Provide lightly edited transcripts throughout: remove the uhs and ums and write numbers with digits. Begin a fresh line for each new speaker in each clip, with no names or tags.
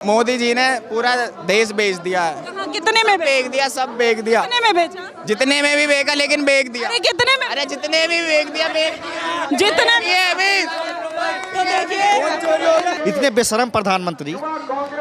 मोदी जी ने पूरा देश बेच दिया है।
कहाँ, कितने में
बेच दिया, सब बेच दिया।
कितने में बेचा?
जितने में भी बेचा लेकिन बेच दिया।
अरे कितने में?
अरे जितने भी बेच दिया, बेच दिया।
जितने
ये अभी
तो देखिए,
इतने बेशरम प्रधानमंत्री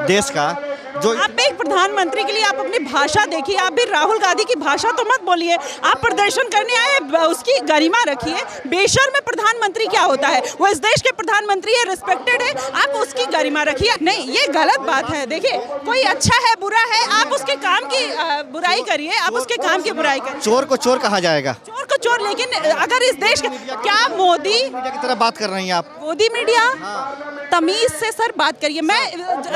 देश का जो
आप एक प्रधानमंत्री के लिए आप अपनी भाषा देखिए। आप भी राहुल गांधी की भाषा तो मत बोलिए। आप प्रदर्शन करने आए, उसकी गरिमा रखिए। बेशर्म में प्रधानमंत्री क्या होता है? वो इस देश के प्रधानमंत्री है, रिस्पेक्टेड है, आप उसकी गरिमा रखिए। नहीं, ये गलत बात है। देखिए, कोई अच्छा है बुरा है, आप उसके काम की बुराई करिए, आप उसके काम की बुराई करिए।
चोर को चोर कहा जाएगा।
चोर को चोर, लेकिन अगर इस देश का क्या मोदी
मीडिया की तरह बात कर रही हैं आप।
मोदी मीडिया, तमीज से सर बात करिए। मैं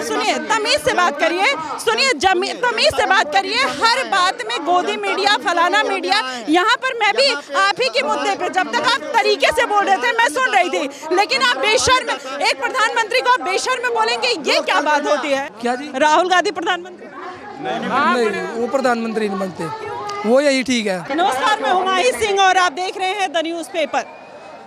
सुनिए, तमीज से बात करिए, सुनिए, तमीज से बात करिए। हर बात में गोदी मीडिया, फलाना मीडिया। यहाँ पर मैं भी आप ही के मुद्दे पे, जब तक आप तरीके से बोल रहे थे मैं सुन रही थी, लेकिन आप बेशर्म, एक प्रधानमंत्री को आप बेशर्म में बोलेंगे, ये क्या बात होती है?
क्या जी?
राहुल गांधी प्रधानमंत्री
नहीं, वो प्रधानमंत्री नहीं बनते, वो यही ठीक है।
नमस्कार, मैं हुमायूं सिंह और आप देख रहे हैं द न्यूज़ पेपर।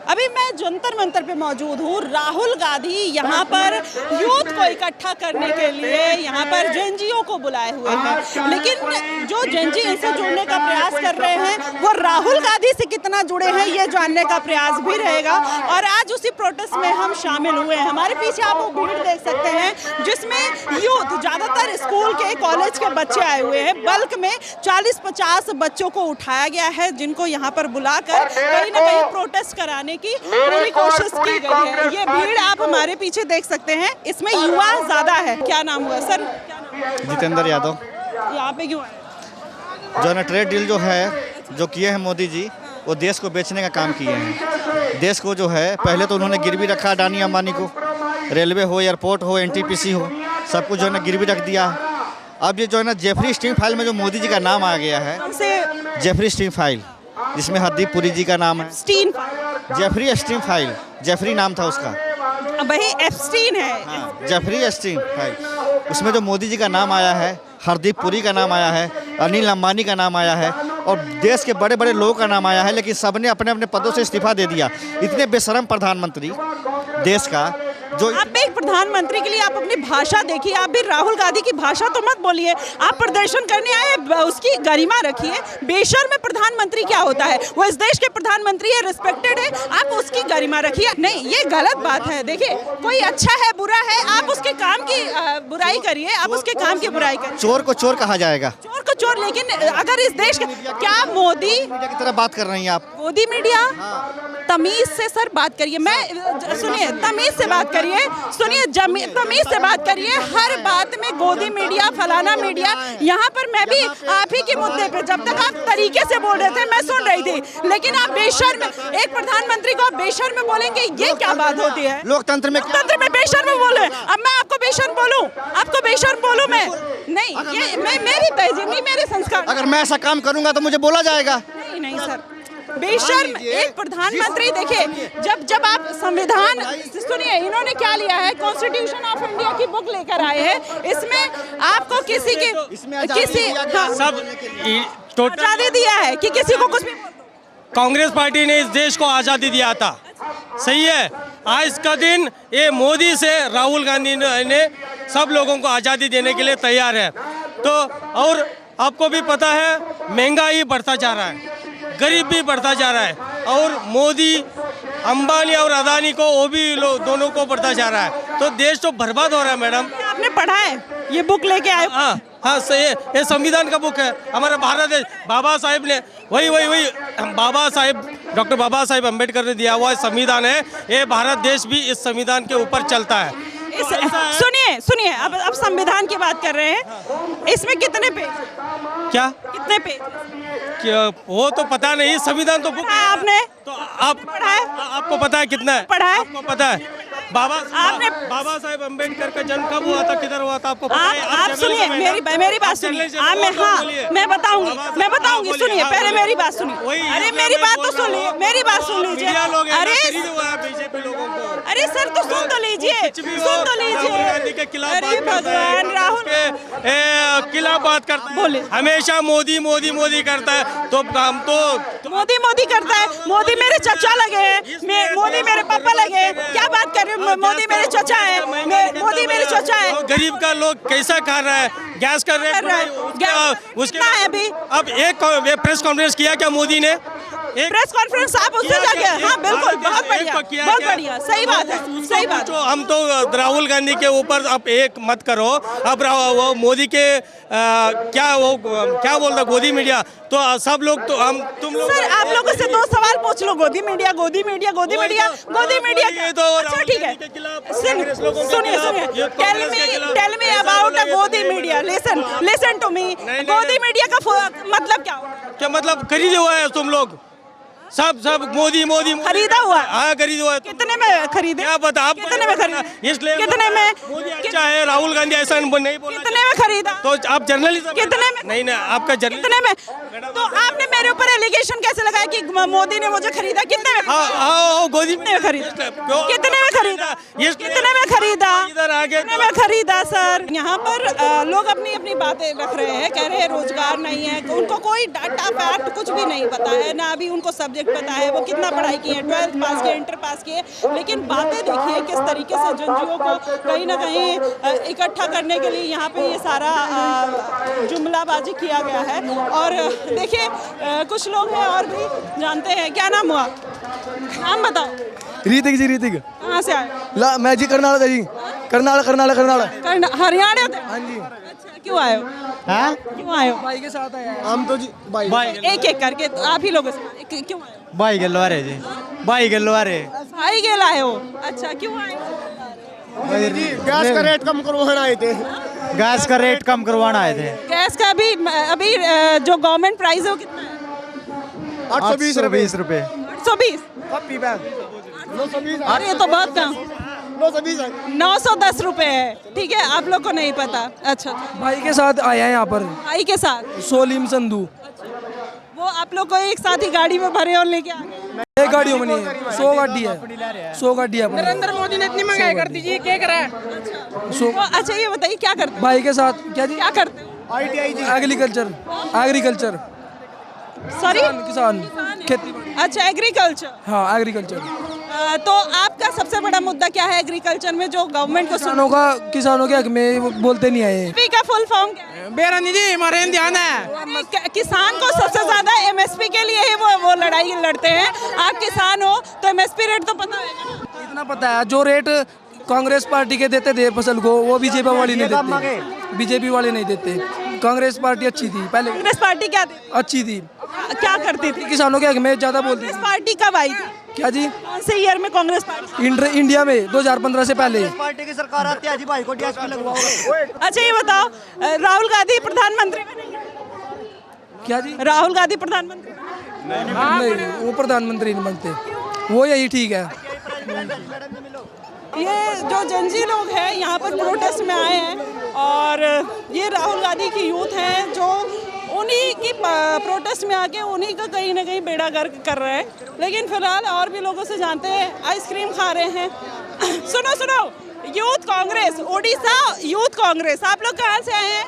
अभी मैं जंतर मंतर पे मौजूद हूँ। राहुल गांधी यहाँ पर यूथ को इकट्ठा करने के लिए यहाँ पर जेएनजीओ को बुलाए हुए हैं, लेकिन जो जेएनजी इनसे जुड़ने का प्रयास कर रहे हैं वो राहुल गांधी से कितना जुड़े हैं ये जानने का प्रयास भी रहेगा। और आज उसी प्रोटेस्ट में हम शामिल हुए हैं। हमारे पीछे आप वो भीड़ देख सकते हैं जिसमें यूथ, ज़्यादातर स्कूल के, कॉलेज के बच्चे आए हुए हैं। बल्क में 40-50 बच्चों को उठाया गया है, जिनको यहाँ पर बुलाकर कहीं ना कहीं प्रोटेस्ट कराने की पूरी कोशिश की गई है। ये भीड़ आप हमारे पीछे देख सकते हैं, इसमें युवा ज्यादा है। क्या नाम हुआ सर?
जितेंद्र यादव।
यहाँ पे क्यों आए?
जो है ट्रेड डील जो है, जो किए हैं मोदी जी, वो देश को बेचने का काम किए हैं। देश को जो है, पहले तो उन्होंने गिरवी रखा अडानी अंबानी को, रेलवे हो, एयरपोर्ट हो, एनटीपीसी हो, सब कुछ जो है ना गिरवी रख दिया। अब ये जो है ना जेफरी स्टिंग फाइल में जो मोदी जी का नाम आ गया है, जेफरी स्टिंग फाइल, जिसमें हरदीप पुरी जी का नाम है। जेफरी स्टिंग फाइल, जेफरी नाम था उसका,
वही एप्स्टीन है।
हाँ, जेफरी स्टिंग फाइल, उसमें जो मोदी जी का नाम आया है, हरदीप पुरी का नाम आया है, अनिल अंबानी का नाम आया है और देश के बड़े बड़े लोगों का नाम आया है, लेकिन सबने अपने अपने पदों से इस्तीफा दे दिया। इतने बेशरम प्रधानमंत्री देश का जो
आप एक प्रधानमंत्री के लिए आप अपनी भाषा देखिए। आप भी राहुल गांधी की भाषा तो मत बोलिए। आप प्रदर्शन करने आए, उसकी गरिमा रखिए। बेशर्म में प्रधानमंत्री क्या होता है? वो इस देश के प्रधानमंत्री है, रिस्पेक्टेड है, आप उसकी गरिमा रखिए। नहीं, ये गलत बात है। देखिए, कोई अच्छा है बुरा है, आप उसके काम की बुराई करिए, आप उसके काम की बुराई करिए।
चोर को चोर कहा जाएगा।
चोर को चोर, लेकिन अगर इस देश का क्या मोदी
मीडिया की तरह बात कर रही हैं आप।
मोदी मीडिया, तमीज से सर बात करिए। मैं सुनिए, तमीज से बात करिए, सुनिए, तमीज से बात करिए। हर बात में गोदी मीडिया, फलाना मीडिया। यहाँ पर मैं भी आप ही के मुद्दे पे, जब तक आप तरीके से बोल रहे थे मैं सुन रही थी, लेकिन आप बेशर्म, एक प्रधानमंत्री को आप बेशर्म में बोलेंगे, ये क्या बात होती है?
लोकतंत्र में
बेशर्म बोले। अब मैं आपको बेशर्म बोलूं? आपको बेशर्म बोलूं मैं? नहीं, ये मेरी तहजीब नहीं, मेरे संस्कार।
अगर मैं ऐसा काम करूंगा तो मुझे बोला जाएगा।
नहीं सर, बेशर्म एक प्रधानमंत्री। देखिए, जब आप संविधान सुनिए, इन्होंने क्या लिया है, कॉन्स्टिट्यूशन ऑफ इंडिया की बुक लेकर आए हैं। इसमें आपको किसी की
सब
आजादी दिया है कि किसी को कुछ भी।
कांग्रेस पार्टी ने इस देश को आज़ादी दिया था, सही है। आज का दिन ये मोदी से राहुल गांधी ने सब लोगों को आज़ादी देने के लिए तैयार है। तो और आपको भी पता है, महंगाई बढ़ता जा रहा है, गरीब भी बढ़ता जा रहा है, और मोदी, अंबानी और अदानी को, वो भी दोनों को बढ़ता जा रहा है। तो देश तो बर्बाद हो रहा है। मैडम,
आपने पढ़ा है? ये बुक लेके आए?
हाँ सही है। ये संविधान का बुक है हमारा भारत देश। बाबा साहेब ने वही बाबा साहेब, डॉक्टर बाबा साहेब अम्बेडकर ने दिया हुआ संविधान है। ये भारत देश भी इस संविधान के ऊपर चलता है।
सुनिए, अब संविधान की बात कर रहे हैं। इसमें कितने पेज?
क्या
कितने पेज?
वो तो पता नहीं, संविधान तो बुक है।
आपने
तो आप
पढ़ा है?
आपको पता है कितना है?
पढ़ा है?
आपको पता है बाबा साहेब अम्बेडकर का जन्म कब हुआ था, किधर हुआ था, आपको पता है?
आप सुनिए, मेरी बात सुनिए। मैं बताऊंगी। सुनिए, पहले मेरी बात सुनिए। अरे मेरी बात तो सुनिए, मेरी बात सुन लीजिए।
बीजेपी लोगों को,
अरे सर, तो सुन तो लीजिए, अरे भगवान, राहुल
खिलाफ बात करता है,
बोले।
हमेशा मोदी मोदी मोदी करता है, तो हम तो
मोदी मोदी करता है। मोदी मेरे चचा लगे हैं, मोदी मेरे पापा लगे हैं। क्या बात कर रहे हो? मोदी मेरे चचा है, मोदी मेरे चचा है।
गरीब का लोग कैसा खा रहा है, गैस कर रहे
कर रहा है।
उसके
कितना है अभी?
अब एक प्रेस कॉन्फ्रेंस किया क्या मोदी ने?
प्रेस कॉन्फ्रेंस आप उससे जाके, हाँ बिल्कुल, बहुत बढ़िया, बहुत बढ़िया, सही बात है, सही बात है।
हम तो राहुल गांधी के ऊपर अब एक मत करो। अब वो मोदी के क्या बोलता गोदी मीडिया, तो सब लोग तो हम तुम लोग
सर आप लोगों से दो सवाल पूछ लो। गोदी मीडिया, गोदी मीडिया, गोदी मीडिया, गोदी मीडिया।
ये तो
अच्छा ठीक है,
कांग्रेस लोगों के
सुनिए
खिलाफ,
सुनिए,
ये कांग्रेस के खिलाफ।
टेल मी अबाउट अ गोदी मीडिया। Listen to me. गोदी मीडिया का मतलब क्या होगा?
क्या मतलब खरीदे हुआ है तुम लोग? सब मोदी मोदी
खरीदा हुआ है?
हाँ खरीदा हुआ है।
कितने में खरीदे?
क्या बता आप?
कितने में खरीदे?
इसलिए
कितने में?
मोदी अच्छा है, राहुल गांधी ऐसा नहीं बोलना।
कितने में खरीदा?
तो आप जर्नलिस्ट
कितने में?
नहीं आपका जर्नलिस्ट
कितने में? तो आपने मेरे ऊपर एलिगेशन कैसे लगाया कि मोदी ने मुझे खरीदा? कितने में?
हाँ गोदी
कितने में खरीदा? कितने में खरीदा? कितने में खरीदा?
इधर आगे
कितने में खरीदा सर? यहाँ पर लोग अपनी अपनी बातें रख रहे हैं, कह रहे हैं रोजगार नहीं है, उनको कोई डाटा फैक्ट कुछ भी नहीं पता है, ना अभी उनको सब्जेक्ट पता है, वो कितना पढ़ाई की है, 12th पास किए, इंटर पास किए, लेकिन बातें देखिए किस तरीके से जनजियों को कहीं ना कहीं इकट्ठा करने के लिए यहाँ पे ये सारा जुमलाबाजी किया गया है। और देखिए कुछ लोग हैं और भी जानते हैं। क्या नाम हुआ? नाम बताओ।
रीतिक जी, रीतिक।
कहाँ से आए?
ला मैं जी करनाल का जी, करनाल।
हरियाणा से?
हाँ जी।
अच्छा क्यों आए हो?
हाँ
क्यों आए हो?
भाई के साथ आए हम तो जी। भाई
एक एक करके तो आप ही लोगों से क्यों आए हो?
भाई गलवा रहे जी, भाई गलवा रहे।
भाई गेल आए हो? अच्छा क्यों आए हो?
गैस का रेट कम करवाना आए थे।
गैस का रेट कम करवाना आए थे।
गैस का अभी जो गवर्नमेंट प्राइस है वो कितना है?
820 रुपए।
820?
Copy bag 920।
अरे ये तो बहुत कम।
920 है।
910 रुपए है। ठीक है, आप लोग को नहीं पता। अच्छा
भाई के साथ आया है यहाँ पर,
भाई के साथ।
सोलीम संधू।
वो आप लोग को एक साथ ही गाड़ी में भरे और लेके आ गए?
एक गाड़ियों में नहीं है, 100 गाड़ी है, 100 गाड़ी है।
नरेंद्र मोदी ने इतनी महंगाई कर दी जी, क्या करा है?
तो अच्छा ये बताइए क्या करते हो?
भाई के साथ क्या जी?
क्या करते हो?
एग्रीकल्चर।
सॉरी,
किसान खेती।
अच्छा एग्रीकल्चर।
हाँ एग्रीकल्चर।
तो आपका सबसे बड़ा मुद्दा क्या है एग्रीकल्चर में जो गवर्नमेंट को
किसानों के हक में वो बोलते नहीं आए।
एमएसपी का फुल फॉर्म क्या है?
बेरानी हमारे ध्यान है।
किसान को सबसे ज्यादा एमएसपी के लिए ही वो लड़ाई लड़ते हैं। आप किसान हो तो एमएसपी रेट तो पता है?
इतना पता है, जो रेट कांग्रेस पार्टी के देते थे फसल को, वो बीजेपी वाली नहीं देते। बीजेपी वाले नहीं देते। कांग्रेस पार्टी अच्छी थी पहले।
कांग्रेस पार्टी क्या थी?
अच्छी थी,
क्या करती थी?
किसानों के हक में ज्यादा बोलती
कांग्रेस
थी।
पार्टी कब आई थी?
क्या जी?
कौन से ईयर में कांग्रेस पार्टी?
इंडिया में 2015 से पहले।
पार्टी की सरकार आती है जी, भाई को डीएसपी लगवाओ।
अच्छा ये बताओ, राहुल गांधी प्रधानमंत्री बनेंगे?
क्या जी?
राहुल गांधी प्रधानमंत्री
नहीं, वो प्रधानमंत्री नहीं बनते, वो यही ठीक है।
ये जो जनजी लोग हैं यहाँ पर प्रोटेस्ट में आए हैं और ये राहुल गांधी की यूथ हैं जो उन्हीं की प्रोटेस्ट में आके उन्हीं का कहीं ना कहीं बेड़ा गर्क कर रहे हैं। लेकिन फिलहाल और भी लोगों से जानते हैं, आइसक्रीम खा रहे हैं। सुनो यूथ कांग्रेस, ओडिशा यूथ कांग्रेस, आप लोग कहाँ से आए हैं?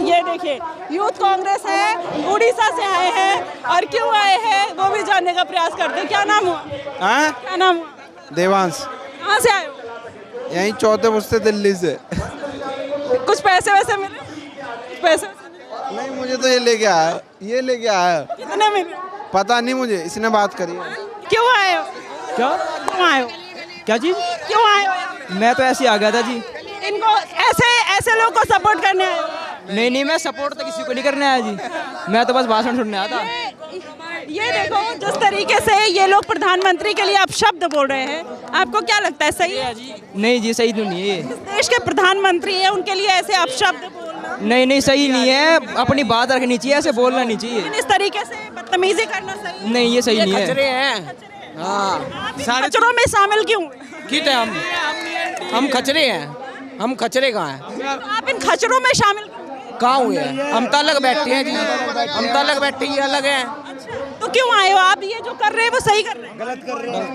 ये देखिए यूथ कांग्रेस है, उड़ीसा से आए हैं और क्यों आए हैं वो भी जानने का प्रयास करते हैं। क्या नाम हुआ? क्या नाम हुआ?
देवांश।
कहाँ से आए हो?
यहीं चौथे पुश्ते दिल्ली से।
कुछ पैसे वैसे मिले? पैसे
नहीं मुझे तो ये लेके आया।
कितने मिले?
पता नहीं मुझे, इसने बात करी है।
क्यों आए हो? क्यों आए हो?
क्या चीज?
क्यों आए हो?
मैं तो ऐसे ही आ गया था जी।
इनको ऐसे लोग को सपोर्ट करने आए हो?
नहीं मैं सपोर्ट तो किसी को नहीं करने आया जी, मैं तो बस भाषण सुनने आया था।
ये देखो जिस तरीके से ये लोग प्रधानमंत्री के लिए अपशब्द बोल रहे हैं, आपको क्या लगता है सही है?
नहीं जी सही तो नहीं है ये।
देश के प्रधानमंत्री है उनके लिए ऐसे अपशब्द बोलना
नहीं सही नहीं है, अपनी बात रखनी चाहिए, ऐसे बोलना नहीं चाहिए।
इस तरीके से बदतमीजी करना सही है?
नहीं ये सही नहीं है।
कचरों में शामिल क्यों?
कित है हम खचरे हैं, हम खचरे कहाँ हैं?
आप इन खचरों में शामिल
कहाँ हुए हैं? हम तो अलग बैठे हैं जी, हम तो अलग बैठे, ये अलग हैं।
तो क्यों आए हो आप? ये जो कर रहे हैं वो सही कर रहे हैं?
गलत कर रहे हैं।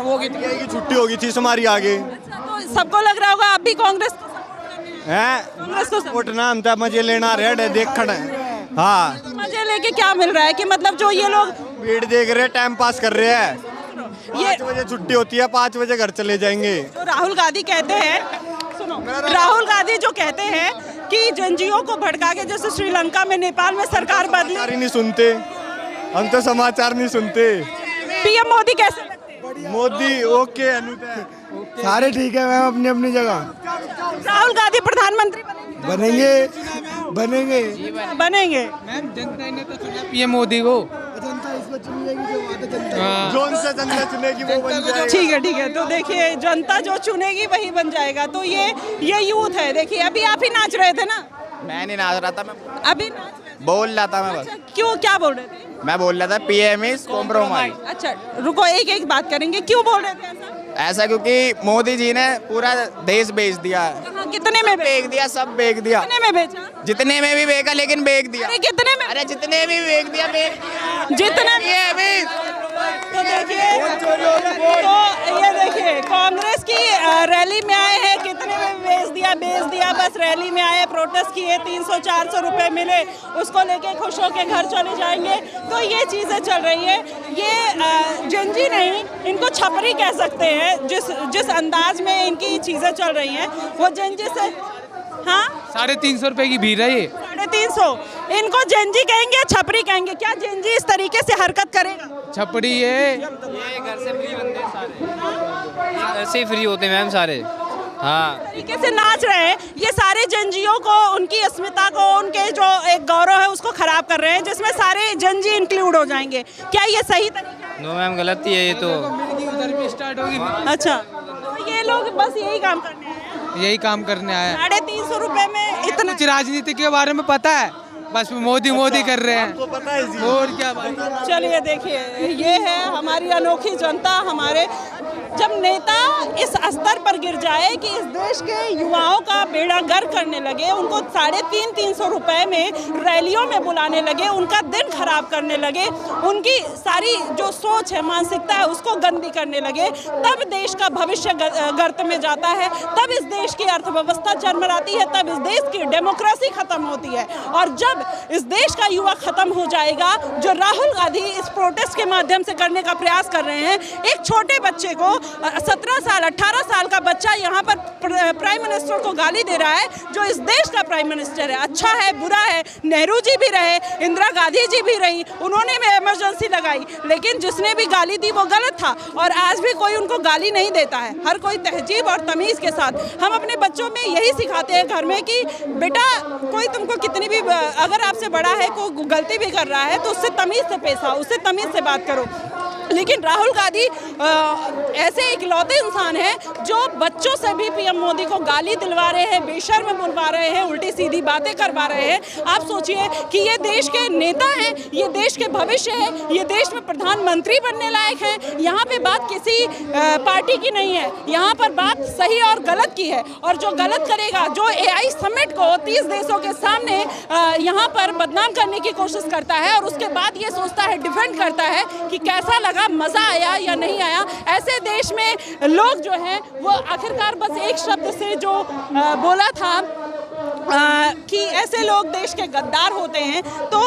वो कितनी
छुट्टी होगी थी हमारी आगे।
तो सबको लग रहा होगा आप भी कांग्रेस कांग्रेस तो
वोट ना हम मजे लेना रेड है देख खड़े हाँ
मजे लेके क्या मिल रहा है कि मतलब जो ये लोग
भीड़ देख रहे टाइम पास कर रहे हैं
ये
5 बजे छुट्टी होती है 5 बजे घर चले जाएंगे
जो राहुल गांधी कहते हैं, सुनो, राहुल गांधी जो कहते हैं कि जंजीओं को भड़का के जैसे श्रीलंका में, नेपाल में सरकार बदली,
समाचार ही नहीं सुनते हम तो समाचार नहीं सुनते
पीएम मोदी कैसे लगते हैं?
मोदी ओके अनुदय
सारे ठीक है मैम अपनी अपनी जगह
राहुल गांधी प्रधानमंत्री
बनेंगे बनेंगे
बनेंगे।
मैम जनता ने तो चुना पीएम मोदी को।
जोन से जनता चुनेगी वो बन जाएगा
ठीक है तो देखिए जनता जो चुनेगी वही बन जाएगा। तो ये यूथ है। देखिए अभी आप ही नाच रहे थे ना?
मैं नहीं नाच रहा था, मैं
अभी नाच रहे थे।
बोल रहा था मैं बस।
अच्छा, क्यों, क्या बोल रहे थे?
मैं बोल रहा था पीएम इज कॉम्प्रोमाइज।
अच्छा रुको, एक बात करेंगे, क्यों बोल रहे थे ऐसा?
ऐसा क्योंकि मोदी जी ने पूरा देश बेच दिया है।
कहाँ, कितने में
बेच दिया, सब बेच दिया।
कितने में बेचा?
जितने में भी बेचा लेकिन बेच दिया।
अरे कितने में?
अरे जितने भी बेच दिया बेच दिया।
जितने तो देखिए, तो ये देखिए कांग्रेस की रैली में आए हैं, कितने में बेच दिया, बस रैली में आए, प्रोटेस्ट किए, 300-400 रुपए मिले, उसको लेके खुश होके घर चले जाएंगे। तो ये चीज़ें चल रही है। ये जंजी नहीं, इनको छपरी कह सकते हैं। जिस अंदाज में इनकी चीज़ें चल रही हैं वो जंजी से, हाँ
350 रुपए की भीड़ है ये।
350। इनको जंजी कहेंगे, छपरी कहेंगे? क्या जंजी इस तरीके से हरकत करेगा?
छपड़ी है।
ये घर से फ्री बनते हैं सारे, घर से ही फ्री होते हैं मैम सारे। हाँ,
तरीके से नाच रहे हैं। ये सारे जंजियों को, उनकी अस्मिता को, उनके जो एक गौरव है उसको खराब कर रहे हैं, जिसमें सारे जंजी इंक्लूड हो जाएंगे। क्या ये सही तरीका है?
नो मैम गलत ही है ये तो।
उधर भी स्टार्ट होगी।
अच्छा, तो ये लोग बस यही काम करने हैं,
यही काम करने आया।
350 रुपए में इतना।
कुछ राजनीति के बारे में पता है, बस मोदी कर रहे हैं।
पता है जी।
और क्या बात।
चलिए देखिए, ये है हमारी अनोखी जनता। हमारे जब नेता इस स्तर पर गिर जाए कि इस देश के युवाओं का बेड़ा गर्क करने लगे, उनको 350 रुपए में रैलियों में बुलाने लगे, उनका दिन खराब करने लगे, उनकी सारी जो सोच है, मानसिकता है, उसको गंदी करने लगे, तब देश का भविष्य गर्त में जाता है, तब इस देश की अर्थव्यवस्था चरमराती है, तब इस देश की डेमोक्रेसी खत्म होती है। और जब इस देश का युवा खत्म हो जाएगा, जो राहुल गांधी इस प्रोटेस्ट के माध्यम से करने का प्रयास कर रहे हैं, एक छोटे बच्चे को, 17 साल 18 साल का बच्चा यहाँ पर प्राइम मिनिस्टर को गाली दे रहा है, जो इस देश का प्राइम मिनिस्टर है। अच्छा है, बुरा है, नेहरू जी भी रहे, इंदिरा गांधी जी भी रही, उन्होंने भी इमरजेंसी लगाई, लेकिन जिसने भी गाली दी वो गलत था। और आज भी कोई उनको गाली नहीं देता है, हर कोई तहजीब और तमीज़ के साथ। हम अपने बच्चों में यही सिखाते हैं घर में कि बेटा, कोई तुमको कितनी भी, अगर आपसे बड़ा है, कोई गलती भी कर रहा है तो उससे तमीज़ से पेश आओ, उससे तमीज़ से बात करो। लेकिन राहुल गांधी ऐसे इकलौते इंसान हैं जो बच्चों से भी पीएम मोदी को गाली दिलवा रहे हैं, बेशर्म बुलवा रहे हैं, उल्टी सीधी बातें करवा रहे हैं। आप सोचिए कि ये देश के नेता हैं, ये देश के भविष्य है, ये देश में प्रधानमंत्री बनने लायक हैं। यहाँ पे बात किसी पार्टी की नहीं है, यहाँ पर बात सही और गलत की है। और जो गलत करेगा, जो AI समिट को 30 देशों के सामने यहाँ पर बदनाम करने की कोशिश करता है और उसके बाद ये सोचता है, डिफेंड करता है कि कैसा लगा, मजा आया या नहीं आया, ऐसे देश में लोग जो हैं वो आखिरकार बस एक शब्द से जो बोला था कि ऐसे लोग देश के गद्दार होते हैं, तो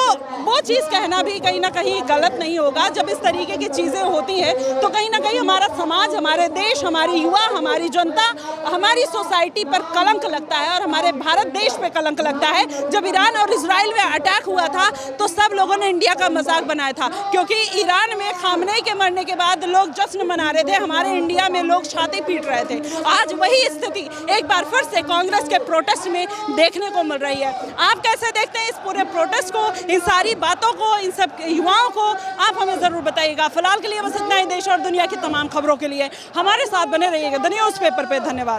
वो चीज़ कहना भी कहीं ना कहीं गलत नहीं होगा। जब इस तरीके की चीज़ें होती हैं तो कहीं ना कहीं हमारा समाज, हमारे देश, हमारी युवा, हमारी जनता, हमारी सोसाइटी पर कलंक लगता है और हमारे भारत देश पे कलंक लगता है। जब ईरान और इजराइल में अटैक हुआ था तो सब लोगों ने इंडिया का मजाक बनाया था, क्योंकि ईरान में खामनेई के मरने के बाद लोग जश्न मना रहे थे, हमारे इंडिया में लोग छाती पीट रहे थे। आज वही स्थिति एक बार फिर से कांग्रेस के प्रोटेस्ट में देखने को मिल रही है। आप कैसे देखते हैं इस पूरे प्रोटेस्ट को, इन सारी बातों को, इन सब युवाओं को? आप हमें ज़रूर बताइएगा। फिलहाल के लिए बस इतना ही। देश और दुनिया की तमाम खबरों के लिए हमारे साथ बने रहिएगा द न्यूज़ पेपर पे। धन्यवाद।